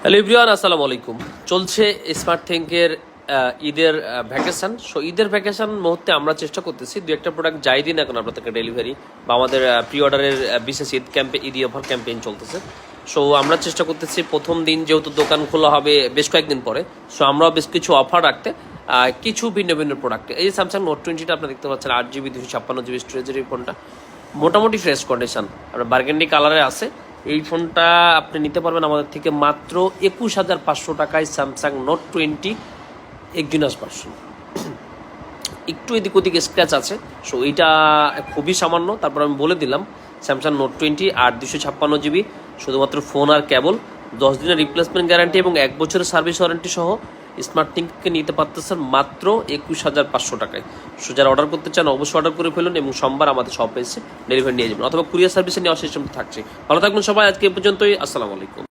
Hello everyone, আসসালামু আলাইকুম। চলছে স্মার্ট থিঙ্কের ঈদের ভ্যাকেশন। সো ঈদের ভ্যাকেশন মুহূর্তে আমরা চেষ্টা করতেছি দু একটা প্রোডাক্ট যাই দিন এখন আপনাদেরকে ডেলিভারি বা আমাদের প্রি অর্ডারের বিশেষ ঈদ ক্যাম্পে ঈদ অফার ক্যাম্পেইন চলতেছে। সো আমরা চেষ্টা করতেছি প্রথম দিন যেহেতু দোকান খোলা হবে বেশ কয়েকদিন পরে, সো আমরাও বেশ কিছু অফার রাখতে কিছু ভিন্ন ভিন্ন প্রোডাক্ট, এই যে স্যামসাং নোট 20টা আপনি দেখতে পাচ্ছেন 8GB 256GB স্টোরেজের এই ফোনটা মোটামুটি ফ্রেশ কন্ডিশন, আপনার বার্গেন্ডি কালারে আছে। এই ফোনটা আপনি নিতে পারবেন আমাদের থেকে মাত্র 21,500 টাকায়। স্যামসাং নোট 20 এক্সিনোস ভার্সন, একটু এদিক ওদিক স্ক্র্যাচ আছে, সো এইটা খুবই সামান্য। তারপর আমি বলে দিলাম স্যামসাং নোট 20 আর 256GB, শুধুমাত্র ফোন আর কেবল, 10 দিনের রিপ্লেসমেন্ট গ্যারান্টি এবং 1 বছরের সার্ভিস ওয়ারেন্টি সহ স্মার্ট থিঙ্ককে নিতে পারতেছেন মাত্র 21,500 টাকায়। সো যারা অর্ডার করতে চান অবশ্যই অর্ডার করে ফেলুন এবং সোমবার আমাদের শপে এসে ডেলিভারি নিয়ে যাবেন, অথবা কুরিয়ার সার্ভিসে নেওয়ার সিস্টেম থাকছে। ভালো থাকবেন সবাই, আজকে এ পর্যন্তই। আসসালামু আলাইকুম।